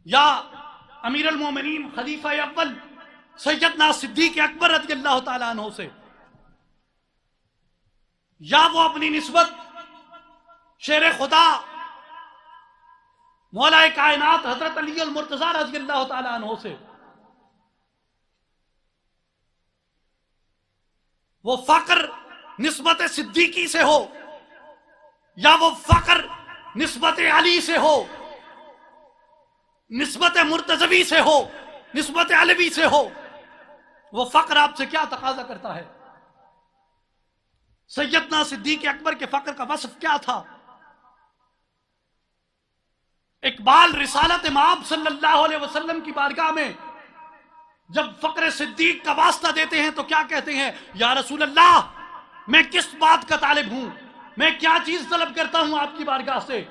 یا امیر المومنین خلیفہ اول سیدنا صدیق اکبر رضی اللہ تعالیٰ عنہ سے، یا وہ اپنی نسبت شیر خدا مولا کائنات حضرت علی المرتضیٰ رضی اللہ تعالیٰ عنہ سے، وہ فقر نسبت صدیقی سے ہو یا وہ فقر نسبت علی سے ہو، نسبت مرتضوی سے ہو، نسبت علوی سے ہو، وہ فقر آپ سے کیا تقاضا کرتا ہے؟ سیدنا صدیق اکبر کے فقر کا وصف کیا تھا؟ اقبال رسالت مآب صلی اللہ علیہ وسلم کی بارگاہ میں جب فقر صدیق کا واسطہ دیتے ہیں تو کیا کہتے ہیں؟ یا رسول اللہ، میں کس بات کا طالب ہوں، میں کیا چیز طلب کرتا ہوں آپ کی بارگاہ سے؟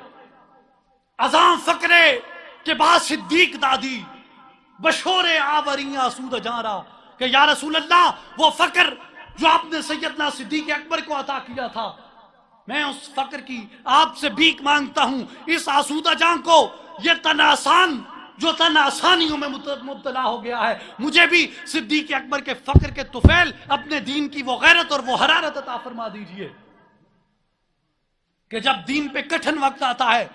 ازاں فقرے کے بعد صدیق دادی بشور آوریاں آسود جارا، کہ یا رسول اللہ وہ فقر جو آپ نے سیدنا صدیق اکبر کو عطا کیا تھا، میں اس فقر کی آپ سے بھیک مانگتا ہوں، اس آسودہ جان کو، یہ تن آسان جو تن آسانیوں میں مبتلا ہو گیا ہے، مجھے بھی صدیق اکبر کے فقر کے طفیل اپنے دین کی وہ غیرت اور وہ حرارت عطا فرما دیجئے کہ جب دین پہ کٹھن وقت آتا ہے،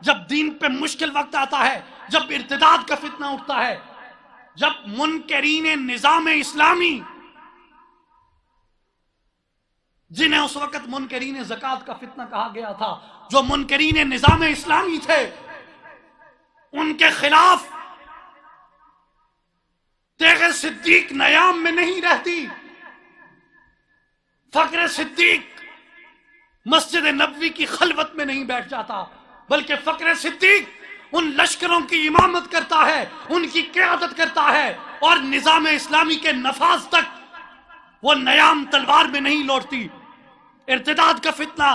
جب دین پہ مشکل وقت آتا ہے، جب ارتداد کا فتنہ اٹھتا ہے، جب منکرین نظام اسلامی، جنہیں اس وقت منکرین زکوٰۃ کا فتنہ کہا گیا تھا، جو منکرین نظام اسلامی تھے، ان کے خلاف تیغ صدیق نیام میں نہیں رہتی، فقر صدیق مسجد نبوی کی خلوت میں نہیں بیٹھ جاتا، بلکہ فقر صدیق ان لشکروں کی امامت کرتا ہے، ان کی قیادت کرتا ہے، اور نظام اسلامی کے نفاذ تک وہ نیام تلوار میں نہیں لوٹتی۔ ارتداد کا فتنہ،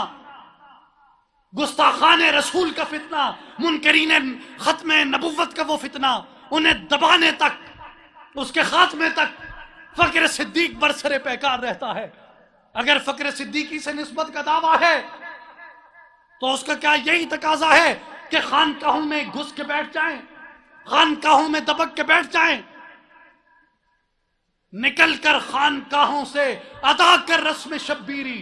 گستاخان رسول کا فتنہ، منکرین ختم نبوت کا وہ فتنہ، انہیں دبانے تک، اس کے خاتمے تک فقر صدیق برسر پیکار رہتا ہے۔ اگر فقر صدیقی سے نسبت کا دعویٰ ہے تو اس کا کیا یہی تقاضا ہے کہ خانقاہوں میں گھس کے بیٹھ جائیں، خانقاہوں میں دبک کے بیٹھ جائیں؟ نکل کر خانقاہوں سے ادا کر رسم شبیری،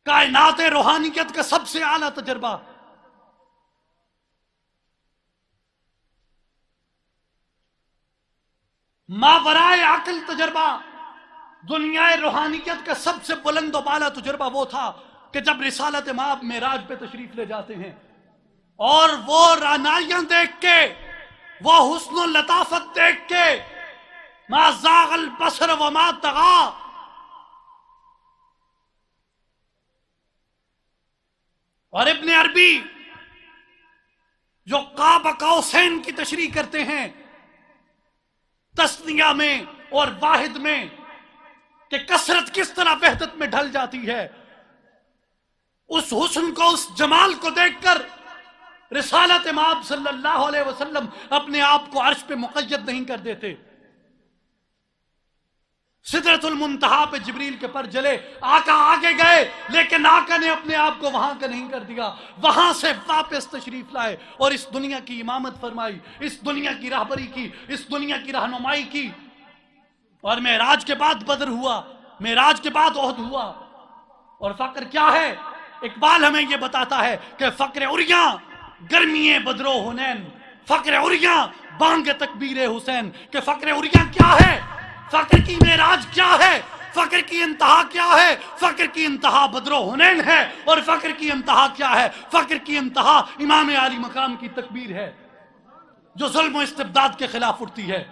کائنات روحانیت کا سب سے اعلیٰ تجربہ۔ ماورائے عقل تجربہ، دنیا روحانیت کا سب سے بلند و بالا تجربہ وہ تھا کہ جب رسالت مآب معراج پہ تشریف لے جاتے ہیں اور وہ رعنائیاں دیکھ کے، وہ حسن و لطافت دیکھ کے، ما زاغ البصر وما طغا، اور ابن عربی جو قاب قوسین کی تشریح کرتے ہیں تثنیہ میں اور واحد میں کہ کثرت کس طرح وحدت میں ڈھل جاتی ہے، اس حسن کو، اس جمال کو دیکھ کر رسالت مآب صلی اللہ علیہ وسلم اپنے آپ کو عرش پہ مقید نہیں کر دیتے۔ سدرۃ المنتہا پہ جبریل کے پر جلے، آقا آگے گئے، لیکن آقا نے اپنے آپ کو وہاں کا نہیں کر دیا، وہاں سے واپس تشریف لائے اور اس دنیا کی امامت فرمائی، اس دنیا کی راہبری کی، اس دنیا کی رہنمائی کی۔ اور معراج کے بعد بدر ہوا، معراج کے بعد احد ہوا، اور فقر کیا ہے؟ اقبال ہمیں یہ بتاتا ہے کہ فقر عریاں گرمی بدر و حنین، فقر عریاں بانگ تکبیر حسین، کہ فقر عریاں کیا ہے، فقر کی معراج کیا ہے، فقر کی انتہا کیا ہے؟ فقر کی انتہا بدر و حنین ہے، اور فقر کی انتہا کیا ہے؟ فقر کی انتہا امام عالی مقام کی تکبیر ہے جو ظلم و استبداد کے خلاف اٹھتی ہے۔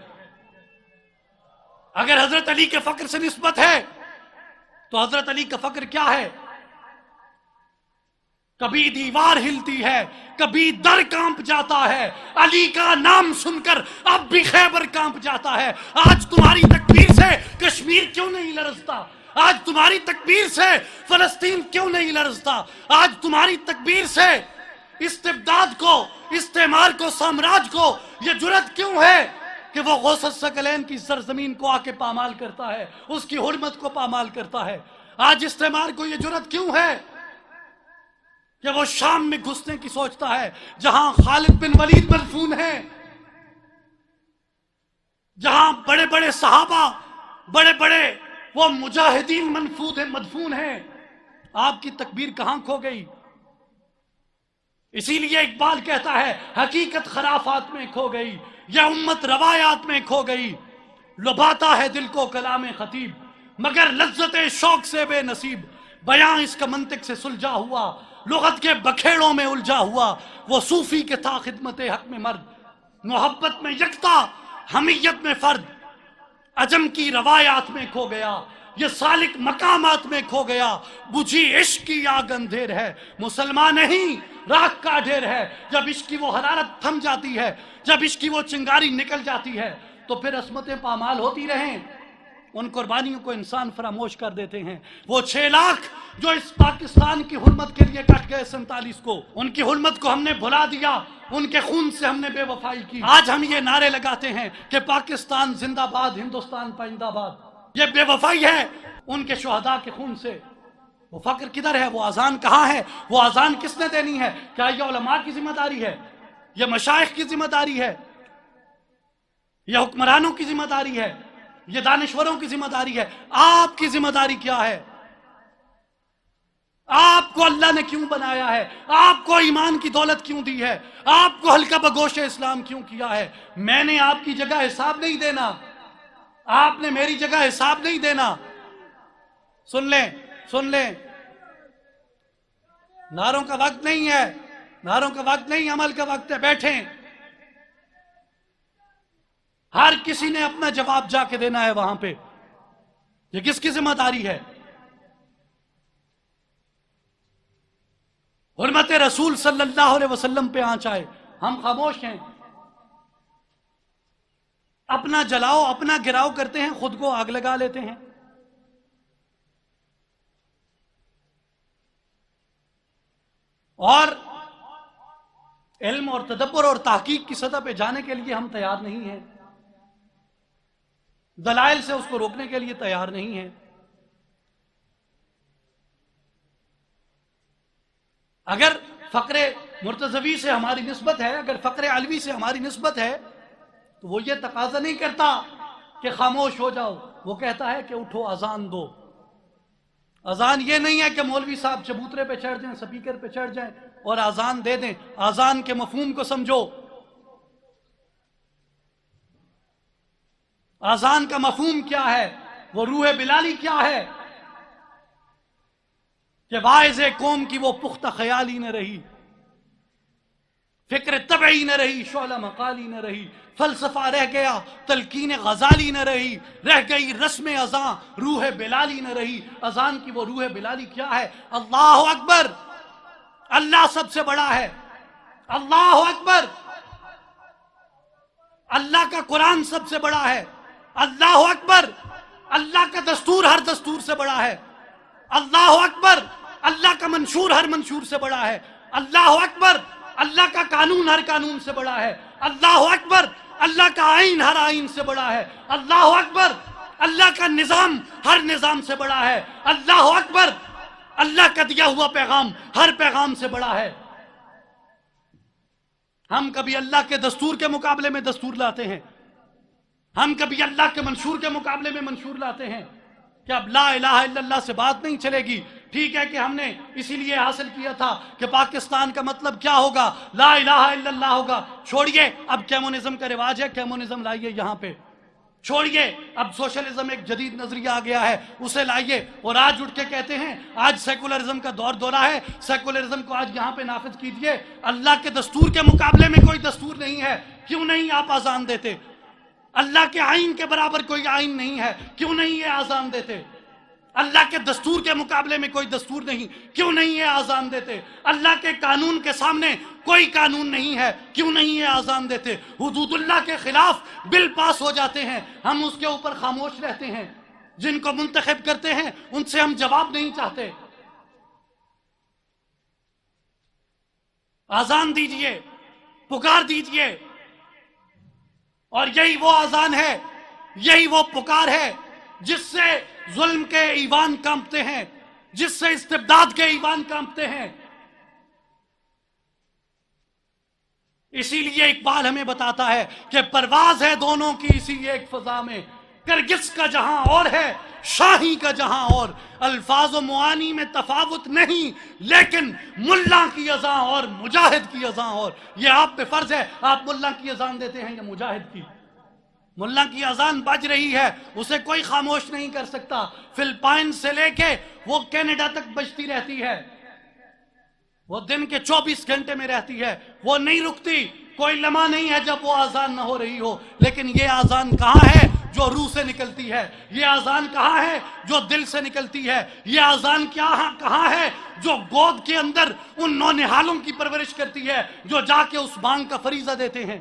اگر حضرت علی کے فقر سے نسبت ہے تو حضرت علی کا فقر کیا ہے؟ کبھی دیوار ہلتی ہے، کبھی در کانپ جاتا ہے، علی کا نام سن کر اب بھی خیبر کانپ جاتا ہے۔ آج تمہاری تکبیر سے کشمیر کیوں نہیں لرزتا؟ آج تمہاری تکبیر سے فلسطین کیوں نہیں لرزتا؟ آج تمہاری تکبیر سے استبداد کو، استعمار کو، سامراج کو یہ جرأت کیوں ہے کہ وہ غوث الثقلین کی سرزمین کو آ کے پامال کرتا ہے، اس کی حرمت کو پامال کرتا ہے؟ آج استعمار کو یہ جرأت کیوں ہے کہ وہ شام میں گھسنے کی سوچتا ہے جہاں خالد بن ولید مدفون ہیں، جہاں بڑے بڑے صحابہ، بڑے بڑے وہ مجاہدین مدفون ہیں، آپ کی تکبیر کہاں کھو گئی؟ اسی لیے اقبال کہتا ہے حقیقت خرافات میں کھو گئی، یہ امت روایات میں کھو گئی، لبھاتا ہے دل کو کلام خطیب، مگر لذت شوق سے بے نصیب، بیان اس کا منطق سے سلجھا ہوا، لغت کے بکھیڑوں میں الجھا ہوا، وہ صوفی کے تھا خدمت حق میں مرد، محبت میں یکتا حمیت میں فرد، عجم کی روایات میں کھو گیا، یہ سالک مقامات میں کھو گیا، بجھی عشق کی آگ اندھیر ہے، مسلمان نہیں راکھ کا ڈھیر ہے، جب عشق کی وہ حرارت تھم جاتی ہے، جب عشق کی وہ چنگاری نکل جاتی ہے تو پھر عصمتیں پامال ہوتی رہیں، ان قربانیوں کو انسان فراموش کر دیتے ہیں۔ وہ 6 لاکھ جو اس پاکستان کی حرمت کے لیے کٹ گئے 47 کو، ان کی حرمت کو ہم نے بھلا دیا، ان کے خون سے ہم نے بے وفائی کی۔ آج ہم یہ نعرے لگاتے ہیں کہ پاکستان زندہ باد، ہندوستان پائندہ باد، یہ بے وفائی ہے ان کے شہداء کے خون سے۔ وہ فقر کدھر ہے؟ وہ اذان کہاں ہے؟ وہ اذان کس نے دینی ہے؟ کیا یہ علماء کی ذمہ داری ہے؟ یہ مشائخ کی ذمہ داری ہے؟ یہ حکمرانوں کی ذمہ داری ہے؟ یہ دانشوروں کی ذمہ داری ہے؟ آپ کی ذمہ داری کیا ہے؟ آپ کو اللہ نے کیوں بنایا ہے؟ آپ کو ایمان کی دولت کیوں دی ہے؟ آپ کو حلقہ بگوش اسلام کیوں کیا ہے؟ میں نے آپ کی جگہ حساب نہیں دینا، آپ نے میری جگہ حساب نہیں دینا۔ سن لیں، سن لیں، نعروں کا وقت نہیں ہے، نعروں کا وقت نہیں، عمل کا وقت ہے۔ بیٹھیں، ہر کسی نے اپنا جواب جا کے دینا ہے وہاں پہ۔ یہ کس کی ذمہ داری ہے؟ حرمت رسول صلی اللہ علیہ وسلم پہ آنچ آئے، ہم خاموش ہیں، اپنا جلاؤ، اپنا گراؤ کرتے ہیں، خود کو آگ لگا لیتے ہیں۔ اور علم اور تدبر اور تحقیق کی سطح پہ جانے کے لیے ہم تیار نہیں ہیں، دلائل سے اس کو روکنے کے لیے تیار نہیں ہیں۔ اگر فقر مرتضوی سے ہماری نسبت ہے، اگر فقر علوی سے ہماری نسبت ہے تو وہ یہ تقاضا نہیں کرتا کہ خاموش ہو جاؤ، وہ کہتا ہے کہ اٹھو اذان دو۔ اذان یہ نہیں ہے کہ مولوی صاحب چبوترے پہ چڑھ جائیں، سپیکر پہ چڑھ جائیں اور اذان دے دیں۔ اذان کے مفہوم کو سمجھو، اذان کا مفہوم کیا ہے، وہ روح بلالی کیا ہے کہ واعظ قوم کی وہ پختہ خیالی نہ رہی، فکر طبعی نہ رہی، شعلہ مقالی نہ رہی، فلسفہ رہ گیا، تلقین غزالی نہ رہی، رہ گئی رسم اذان، روح بلالی نہ رہی۔ اذان کی وہ روح بلالی کیا ہے؟ اللہ اکبر، اللہ سب سے بڑا ہے، اللہ اکبر، اللہ کا قرآن سب سے بڑا ہے، اللہ اکبر، اللہ کا دستور ہر دستور سے بڑا ہے، اللہ اکبر، اللہ کا منشور ہر منشور سے بڑا ہے، اللہ اکبر، اللہ کا قانون ہر قانون سے بڑا ہے، اللہ اکبر، اللہ کا آئین ہر آئین سے بڑا ہے، اللہ اکبر، اللہ کا نظام ہر نظام سے بڑا ہے، اللہ اکبر، اللہ کا دیا ہوا پیغام ہر پیغام سے بڑا ہے۔ ہم کبھی اللہ کے دستور کے مقابلے میں دستور لاتے ہیں، ہم کبھی اللہ کے منشور کے مقابلے میں منشور لاتے ہیں کہ اب لا الہ الا اللہ سے بات نہیں چلے گی۔ ٹھیک ہے کہ ہم نے اسی لیے حاصل کیا تھا کہ پاکستان کا مطلب کیا ہوگا، لا الہ الا اللہ ہوگا۔ چھوڑیے، اب کیمونزم کا رواج ہے، کیمونزم لائیے یہاں پہ، چھوڑیے، اب سوشلزم ایک جدید نظریہ آ گیا ہے، اسے لائیے، اور آج اٹھ کے کہتے ہیں آج سیکولرزم کا دور دورہ ہے، سیکولرزم کو آج یہاں پہ نافذ کیجئے۔ اللہ کے دستور کے مقابلے میں کوئی دستور نہیں ہے، کیوں نہیں آپ اذان دیتے؟ اللہ کے آئین کے برابر کوئی آئین نہیں ہے، کیوں نہیں یہ اذان دیتے؟ اللہ کے دستور کے مقابلے میں کوئی دستور نہیں، کیوں نہیں یہ اذان دیتے؟ اللہ کے قانون کے سامنے کوئی قانون نہیں ہے، کیوں نہیں یہ اذان دیتے؟ حدود اللہ کے خلاف بل پاس ہو جاتے ہیں، ہم اس کے اوپر خاموش رہتے ہیں، جن کو منتخب کرتے ہیں ان سے ہم جواب نہیں چاہتے۔ اذان دیجئے، پکار دیجئے، اور یہی وہ اذان ہے، یہی وہ پکار ہے جس سے ظلم کے ایوان کانپتے ہیں، جس سے استبداد کے ایوان کانپتے ہیں۔ اسی لیے اقبال ہمیں بتاتا ہے کہ پرواز ہے دونوں کی اسی ایک فضا میں، کرگس کا جہاں اور ہے شاہی کا جہاں اور، الفاظ و معانی میں تفاوت نہیں لیکن ملا کی اذان اور مجاہد کی اذان اور۔ یہ آپ پہ فرض ہے، آپ ملا کی اذان دیتے ہیں یا مجاہد کی؟ ملا کی اذان بج رہی ہے، اسے کوئی خاموش نہیں کر سکتا، فلپائن سے لے کے وہ کینیڈا تک بجتی رہتی ہے، وہ دن کے 24 گھنٹے میں رہتی ہے، وہ نہیں رکتی، کوئی لمحہ نہیں ہے جب وہ اذان نہ ہو رہی ہو۔ لیکن یہ اذان کہاں ہے جو روح سے نکلتی ہے؟ یہ اذان کہاں ہے جو دل سے نکلتی ہے؟ یہ اذان کہاں ہے جو گود کے اندر ان نونہالوں کی پرورش کرتی ہے جو جا کے اس بانگ کا فریضہ دیتے ہیں؟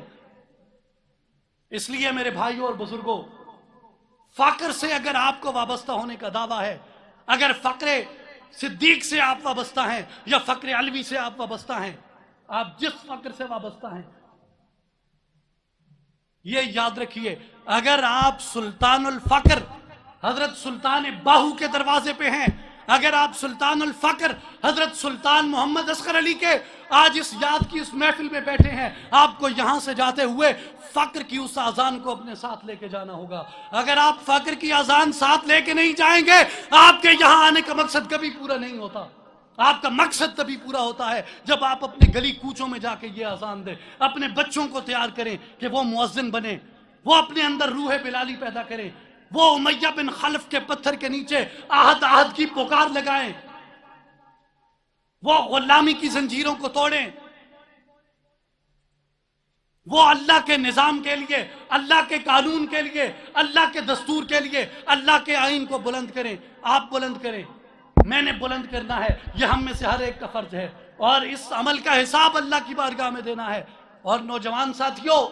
اس لیے میرے بھائیوں اور بزرگوں، فقر سے اگر آپ کو وابستہ ہونے کا دعویٰ ہے، اگر فقر صدیق سے آپ وابستہ ہیں یا فقر علوی سے آپ وابستہ ہیں، آپ جس فقر سے وابستہ ہیں، یہ یاد رکھیے، اگر آپ سلطان الفقر حضرت سلطان باہو کے دروازے پہ ہیں، اگر آپ سلطان الفقر حضرت سلطان محمد اصغر علی کے آج اس یاد کی اس محفل میں بیٹھے ہیں، آپ کو یہاں سے جاتے ہوئے فقر کی اس اذان کو اپنے ساتھ لے کے جانا ہوگا۔ اگر آپ فقر کی اذان ساتھ لے کے نہیں جائیں گے، آپ کے یہاں آنے کا مقصد کبھی پورا نہیں ہوتا۔ آپ کا مقصد تبھی پورا ہوتا ہے جب آپ اپنے گلی کوچوں میں جا کے یہ اذان دیں، اپنے بچوں کو تیار کریں کہ وہ مؤذن بنیں، وہ اپنے اندر روح بلالی پیدا کریں، وہ امیہ بن خلف کے پتھر کے نیچے آہد آہد کی پکار لگائیں، وہ غلامی کی زنجیروں کو توڑیں، وہ اللہ کے نظام کے لیے، اللہ کے قانون کے لیے، اللہ کے دستور کے لیے، اللہ کے آئین کو بلند کریں۔ آپ بلند کریں، میں نے بلند کرنا ہے، یہ ہم میں سے ہر ایک کا فرض ہے، اور اس عمل کا حساب اللہ کی بارگاہ میں دینا ہے۔ اور نوجوان ساتھیوں،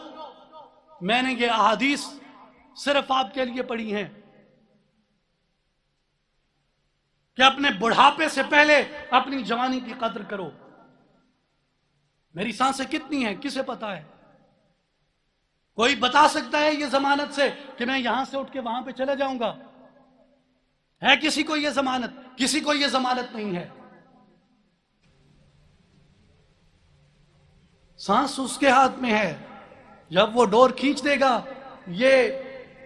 میں نے یہ احادیث صرف آپ کے لیے پڑھی ہیں کہ اپنے بڑھاپے سے پہلے اپنی جوانی کی قدر کرو۔ میری سانسیں کتنی ہیں کسے پتا ہے؟ کوئی بتا سکتا ہے یہ ضمانت سے کہ میں یہاں سے اٹھ کے وہاں پہ چلا جاؤں گا؟ ہے کسی کو یہ ضمانت؟ کسی کو یہ ضمانت نہیں ہے۔ سانس اس کے ہاتھ میں ہے، جب وہ ڈور کھینچ دے گا، یہ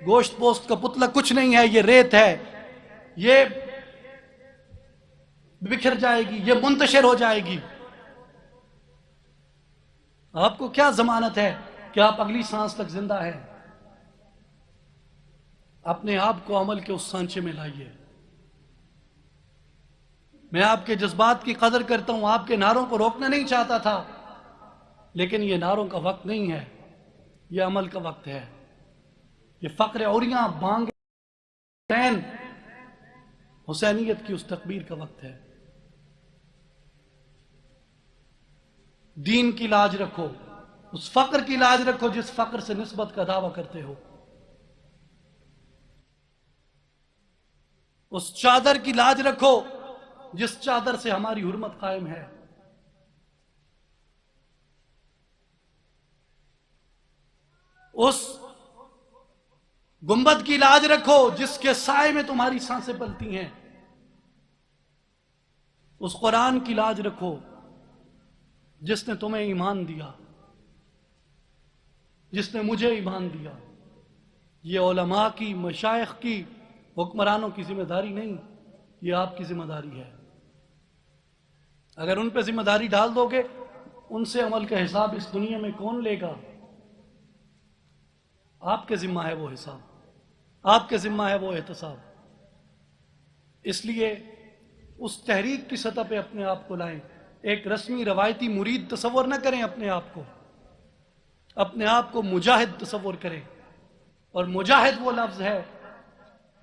گوشت پوست کا پتلا کچھ نہیں ہے، یہ ریت ہے، یہ بکھر جائے گی، یہ منتشر ہو جائے گی۔ آپ کو کیا ضمانت ہے کہ آپ اگلی سانس تک زندہ ہیں؟ اپنے آپ کو عمل کے اس سانچے میں لائیے۔ میں آپ کے جذبات کی قدر کرتا ہوں، آپ کے نعروں کو روکنا نہیں چاہتا تھا، لیکن یہ نعروں کا وقت نہیں ہے، یہ عمل کا وقت ہے۔ یہ فقر عوریاں بانگ حسین حسینیت کی اس تکبیر کا وقت ہے۔ دین کی لاج رکھو، اس فقر کی لاج رکھو جس فقر سے نسبت کا دعویٰ کرتے ہو، اس چادر کی لاج رکھو جس چادر سے ہماری حرمت قائم ہے۔ اس گنبد کی لاج رکھو جس کے سائے میں تمہاری سانسیں پلتی ہیں۔ اس قرآن کی لاج رکھو جس نے تمہیں ایمان دیا، جس نے مجھے ایمان دیا۔ یہ علماء کی، مشائخ کی، حکمرانوں کی ذمہ داری نہیں، یہ آپ کی ذمہ داری ہے۔ اگر ان پہ ذمہ داری ڈال دو گے، ان سے عمل کا حساب اس دنیا میں کون لے گا؟ آپ کے ذمہ ہے وہ حساب، آپ کے ذمہ ہے وہ احتساب۔ اس لیے اس تحریک کی سطح پہ اپنے آپ کو لائیں، ایک رسمی روایتی مرید تصور نہ کریں اپنے آپ کو مجاہد تصور کریں۔ اور مجاہد وہ لفظ ہے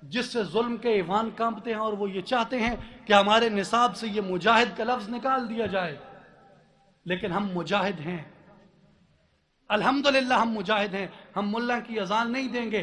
جس سے ظلم کے ایوان کانپتے ہیں، اور وہ یہ چاہتے ہیں کہ ہمارے نصاب سے یہ مجاہد کا لفظ نکال دیا جائے، لیکن ہم مجاہد ہیں، الحمدللہ ہم مجاہد ہیں۔ ہم ملا کی اذان نہیں دیں گے،